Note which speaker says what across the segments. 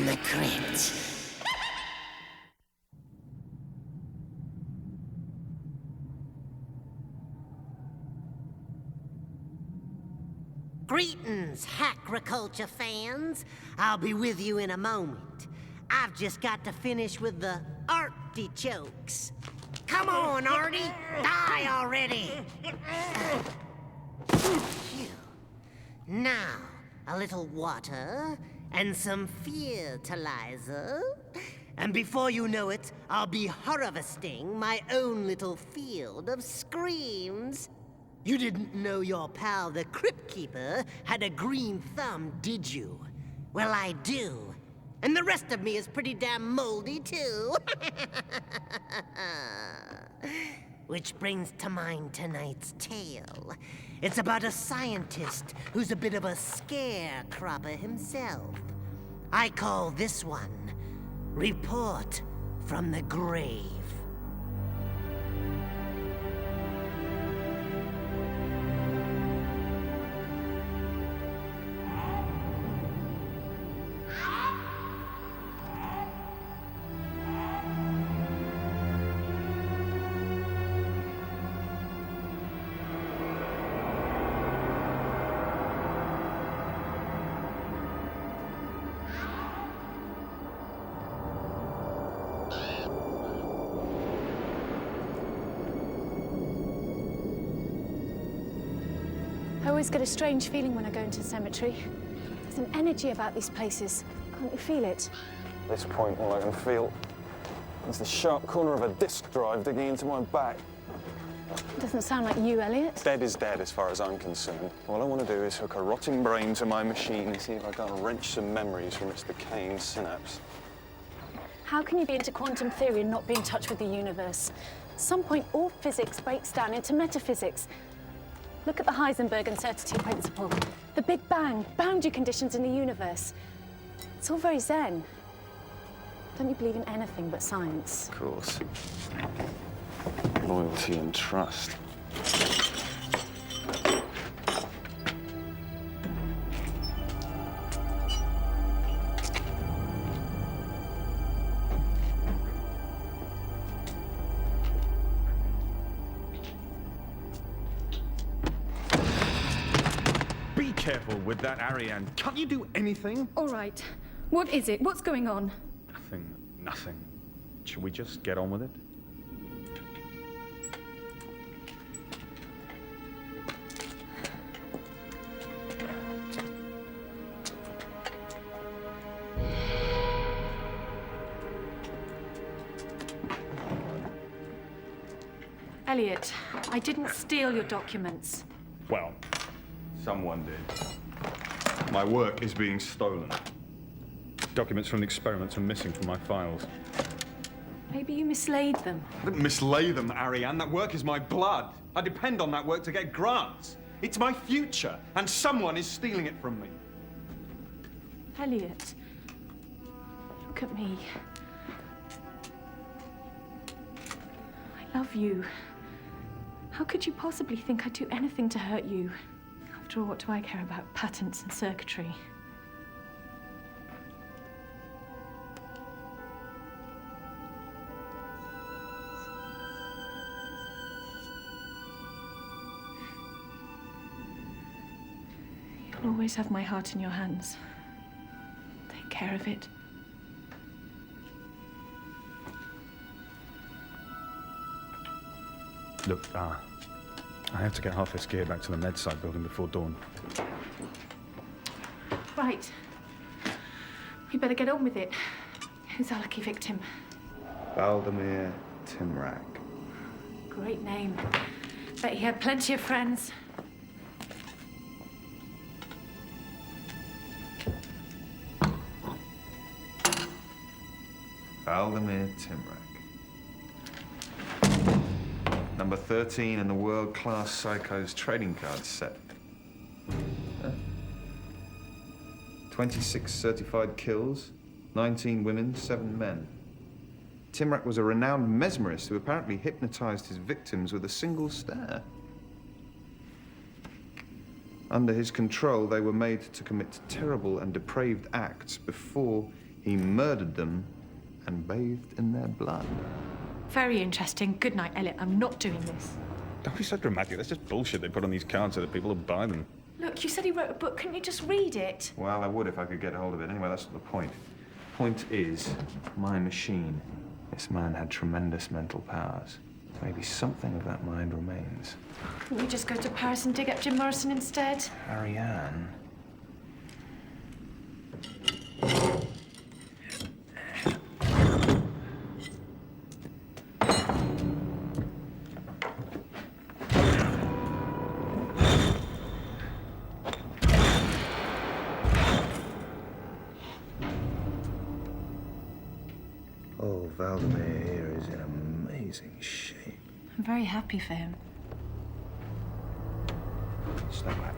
Speaker 1: the crypt. Greetings, Hackriculture fans. I'll be with you in a moment. I've just got to finish with the artichokes. Come on, Artie! Die already! Phew. Now, a little water and some fertilizer. And before you know it, I'll be harvesting my own little field of screams. You didn't know your pal, the Crypt Keeper, had a green thumb, did you? Well, I do. And the rest of me is pretty damn moldy, too. Which brings to mind tonight's tale. It's about a scientist who's a bit of a scarecropper himself. I call this one Report from the Grave.
Speaker 2: I always get a strange feeling when I go into a cemetery. There's an energy about these places. Can't you feel it?
Speaker 3: At this point, all I can feel is the sharp corner of a disk drive digging into my back.
Speaker 2: It doesn't sound like you, Elliot.
Speaker 3: Dead is dead as far as I'm concerned. All I want to do is hook a rotting brain to my machine and see if I can wrench some memories from its decaying synapse.
Speaker 2: How can you be into quantum theory and not be in touch with the universe? At some point, all physics breaks down into metaphysics. Look at the Heisenberg uncertainty principle, the Big Bang, boundary conditions in the universe. It's all very zen. Don't you believe in anything but science?
Speaker 3: Of course. Loyalty and trust.
Speaker 4: Be careful with that, Ariane. Can't you do anything?
Speaker 5: All right. What is it? What's going on?
Speaker 4: Nothing. Should we just get on with it?
Speaker 5: Elliot, I didn't steal your documents.
Speaker 4: Well, someone did. My work is being stolen. Documents from the experiments are missing from my files.
Speaker 5: Maybe you mislaid them.
Speaker 4: I didn't mislay them, Ariane. That work is my blood. I depend on that work to get grants. It's my future, and someone is stealing it from me.
Speaker 5: Elliot, look at me. I love you. How could you possibly think I'd do anything to hurt you? After all, what do I care about patents and circuitry? You'll always have my heart in your hands. Take care of it.
Speaker 4: Look, I have to get half this gear back to the MedSite building before dawn.
Speaker 5: Right. We better get on with it. Who's our lucky victim?
Speaker 4: Valdemir Timrak.
Speaker 5: Great name. Bet he had plenty of friends.
Speaker 6: Valdemir Timrak. Number 13 in the world-class Psychos trading card set. 26 certified kills, 19 women, 7 men. Timrak was a renowned mesmerist who apparently hypnotized his victims with a single stare. Under his control, they were made to commit terrible and depraved acts before He murdered them and bathed in their blood.
Speaker 5: Very interesting. Good night, Elliot. I'm not doing this.
Speaker 4: Don't be so dramatic. That's just bullshit they put on these cards so that people will buy them.
Speaker 5: Look, you said he wrote a book. Couldn't you just read it?
Speaker 6: Well, I would if I could get hold of it. Anyway, that's not the point. Point is, my machine. This man had tremendous mental powers. Maybe something of that mind remains.
Speaker 5: Couldn't you just go to Paris and dig up Jim Morrison instead?
Speaker 6: Ariane. Oh, Valdemar here is in amazing shape.
Speaker 5: I'm very happy for him.
Speaker 6: Step back.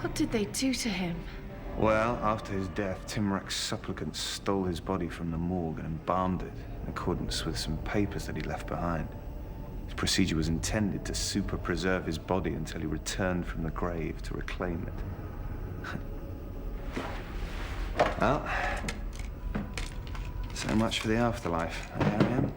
Speaker 5: What did they do to him?
Speaker 6: Well, after his death, Timrak's supplicants stole his body from the morgue and embalmed it in accordance with some papers that he left behind. His procedure was intended to super-preserve his body until he returned from the grave to reclaim it. Well, so much for the afterlife, Ariane.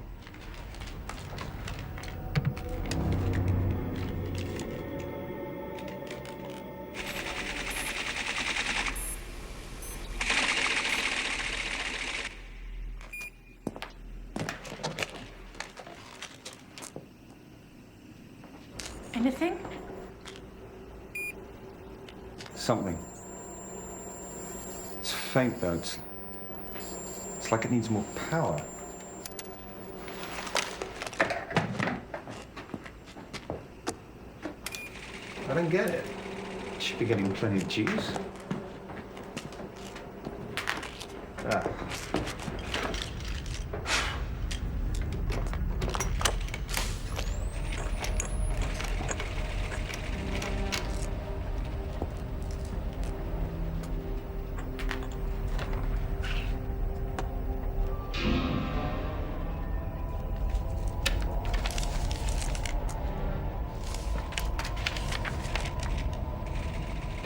Speaker 5: Anything?
Speaker 6: Something. It's faint, though. It's like it needs more power. I don't get it. It should be getting plenty of juice. Ah.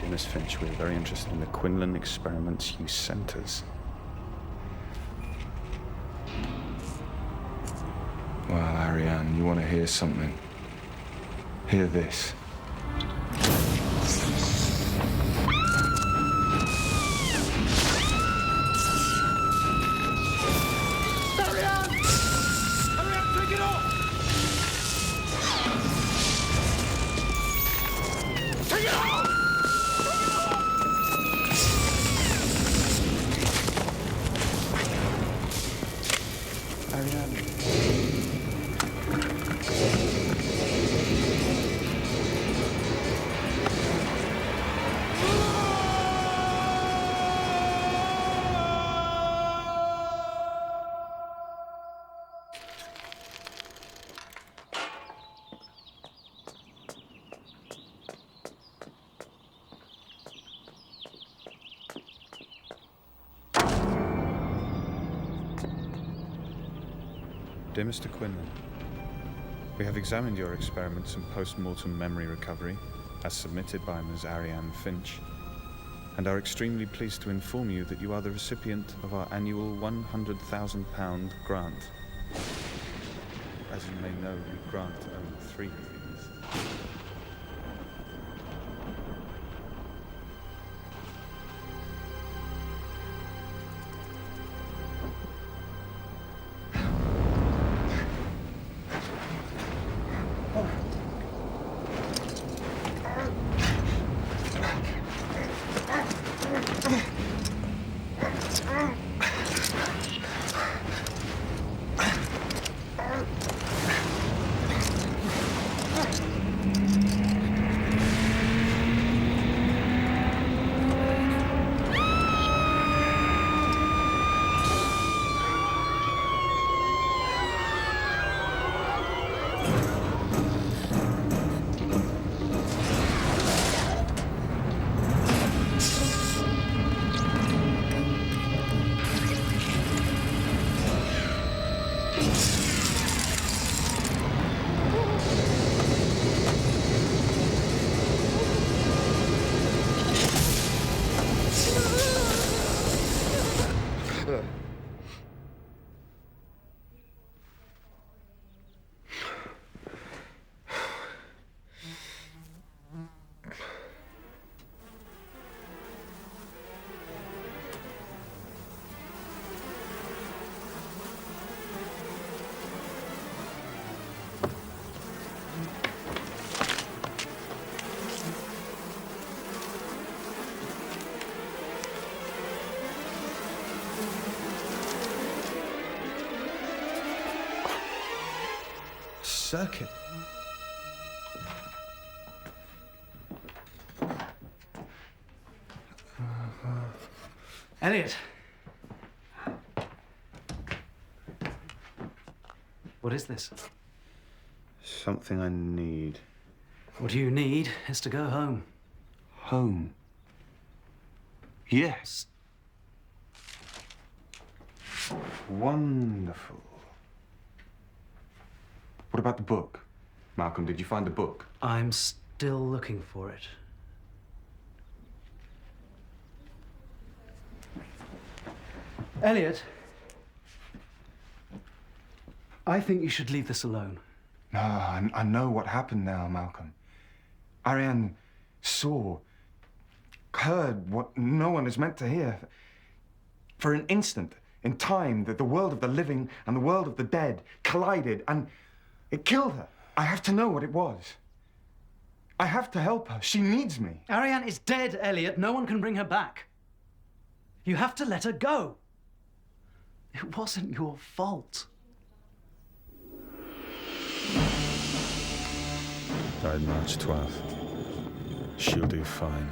Speaker 4: Miss Finch, we're very interested in the Quinlan experiments you sent us.
Speaker 6: Well, Ariane, you want to hear something? Hear this.
Speaker 4: Dear Mr. Quinlan, we have examined your experiments and post-mortem memory recovery, as submitted by Ms. Ariane Finch, and are extremely pleased to inform you that you are the recipient of our annual £100,000 grant. As you may know, we grant only 3 of these. circuit.
Speaker 7: Elliot. What is this?
Speaker 6: Something I need.
Speaker 7: What you need is to go home.
Speaker 6: Home. Yes. Wonderful. What about the book? Malcolm, did you find the book?
Speaker 7: I'm still looking for it. Elliot. I think you should leave this alone.
Speaker 6: No, I know what happened now, Malcolm. Ariane saw, heard what no one is meant to hear. For an instant, in time, that the world of the living and the world of the dead collided, and it killed her. I have to know what it was. I have to help her. She needs me.
Speaker 7: Ariane is dead, Elliot. No one can bring her back. You have to let her go. It wasn't your fault.
Speaker 4: Died March 12th. She'll do fine.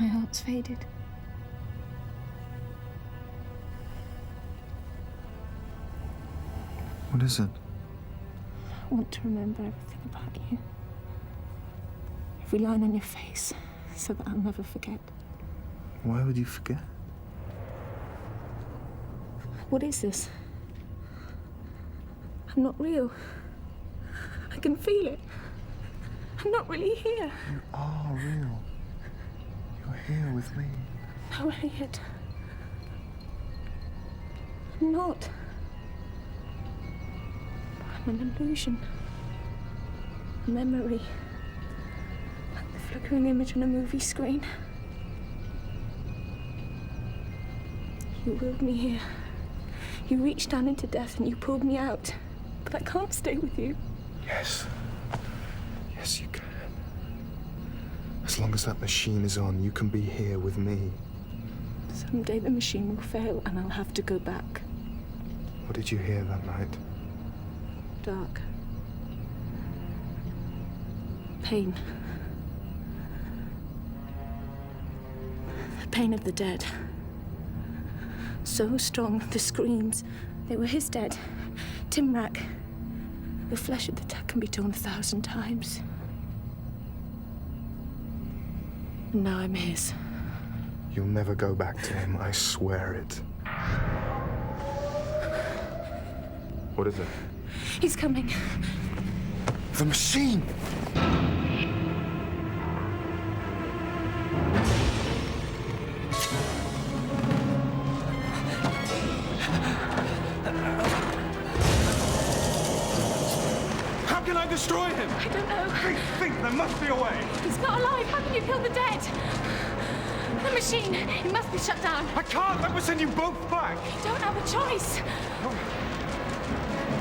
Speaker 5: My heart's faded.
Speaker 6: What is it?
Speaker 5: I want to remember everything about you. Every line on your face, so that I'll never forget.
Speaker 6: Why would you forget?
Speaker 5: What is this? I'm not real. I can feel it. I'm not really here.
Speaker 6: You are real. You're here with me.
Speaker 5: No, Elliot. I'm not. I'm an illusion. A memory. Like the flickering image on a movie screen. You willed me here. You reached down into death and you pulled me out. But I can't stay with you.
Speaker 6: Yes. Yes, you can. As long as that machine is on, you can be here with me.
Speaker 5: Someday the machine will fail and I'll have to go back.
Speaker 6: What did you hear that night?
Speaker 5: Dark. Pain. The pain of the dead. So strong, the screams. They were his dead. Timrak. The flesh of the dead can be torn 1,000 times. And now I'm his.
Speaker 6: You'll never go back to him, I swear it. What is it?
Speaker 5: He's coming.
Speaker 6: The machine!
Speaker 3: How can I destroy him?
Speaker 5: I don't know.
Speaker 3: Think, there must be a way.
Speaker 5: He's not alive. How can you kill the dead? The machine. It must be shut down.
Speaker 3: I can't. That would send you both back.
Speaker 5: You don't have a choice.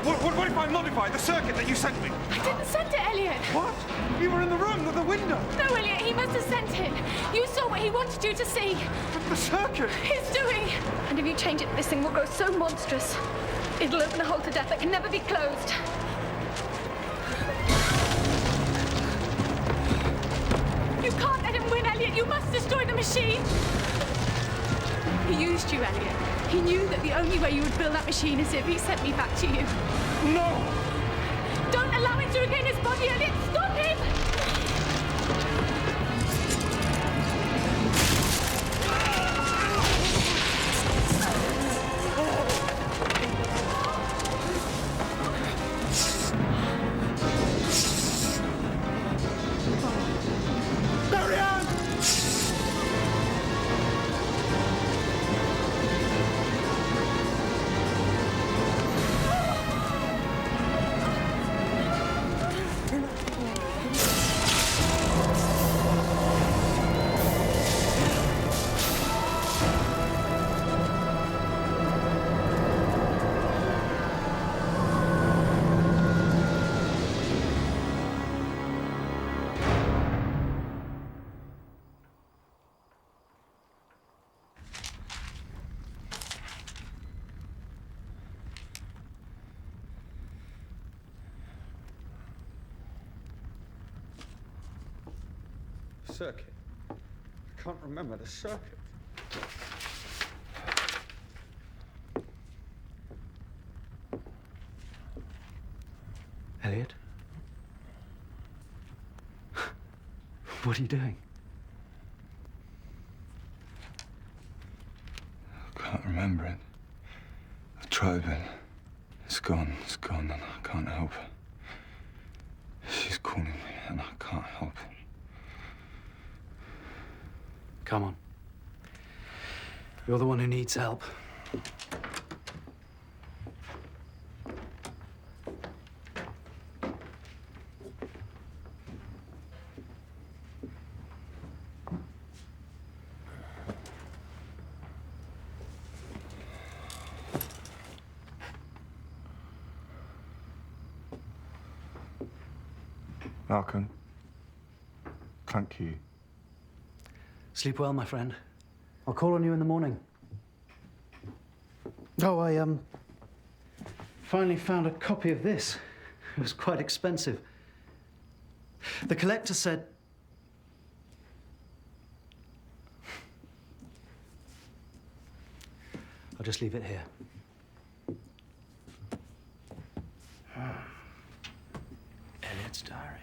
Speaker 3: What if I modify the circuit that you sent me?
Speaker 5: I didn't send it, Elliot.
Speaker 3: What? You were in the room with the window.
Speaker 5: No, Elliot, he must have sent it. You saw what he wanted you to see.
Speaker 3: But the circuit.
Speaker 5: He's doing. And if you change it, this thing will grow so monstrous. It'll open a hole to death that can never be closed. You can't let him win, Elliot. You must destroy the machine. He used you, Elliot. He knew that the only way you would build that machine is if he sent me back to you.
Speaker 3: No!
Speaker 5: Don't allow him to regain his body, Elliot. Stop him!
Speaker 3: Circuit. I can't remember the circuit.
Speaker 7: Elliot? What are you doing?
Speaker 6: I can't remember it. I tried, but it's gone, and I can't help it. She's calling me, and I can't help it.
Speaker 7: Come on. You're the one who needs help.
Speaker 6: Malcolm, thank you.
Speaker 7: Sleep well, my friend. I'll call on you in the morning. Oh, I finally found a copy of this. It was quite expensive. The collector said... I'll just leave it here. Elliot's diary.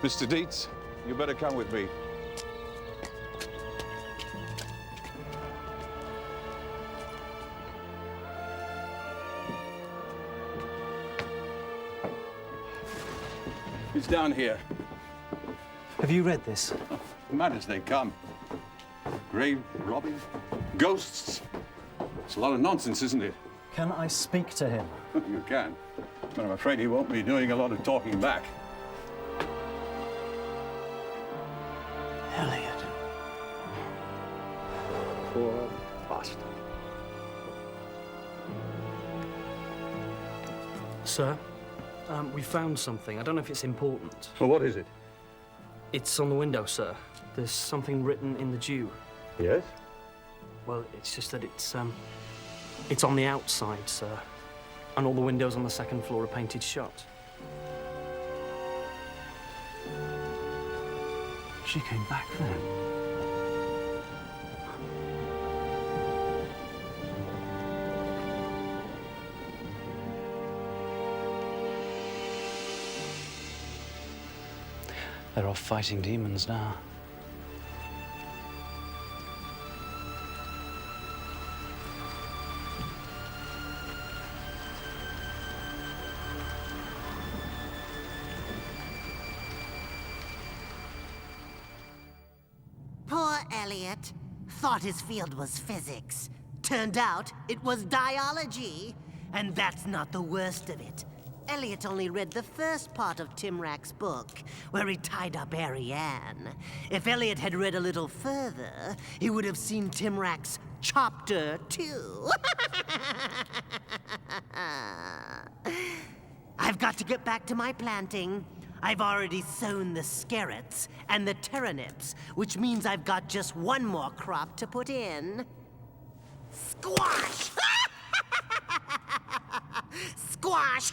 Speaker 3: Mr. Dietz, you better come with me. It's down here.
Speaker 7: Have you read this?
Speaker 3: Mad as they come. Grave robbing, ghosts. It's a lot of nonsense, isn't it?
Speaker 7: Can I speak to him?
Speaker 3: You can, but I'm afraid he won't be doing a lot of talking back.
Speaker 7: Elliot.
Speaker 3: Poor bastard.
Speaker 7: Sir, we found something. I don't know if it's important.
Speaker 3: Well, what is it?
Speaker 7: It's on the window, sir. There's something written in the dew.
Speaker 3: Yes?
Speaker 7: Well, it's just that it's on the outside, sir. And all the windows on the second floor are painted shut. She came back then. They're off fighting demons now.
Speaker 1: Poor Elliot. Thought his field was physics. Turned out it was diology. And that's not the worst of it. Elliot only read the first part of Timrak's book, where he tied up Ariane. If Elliot had read a little further, he would have seen Timrak's chapter 2. I've got to get back to my planting. I've already sown the scarrots and the turnips, which means I've got just one more crop to put in. Squash! Squash!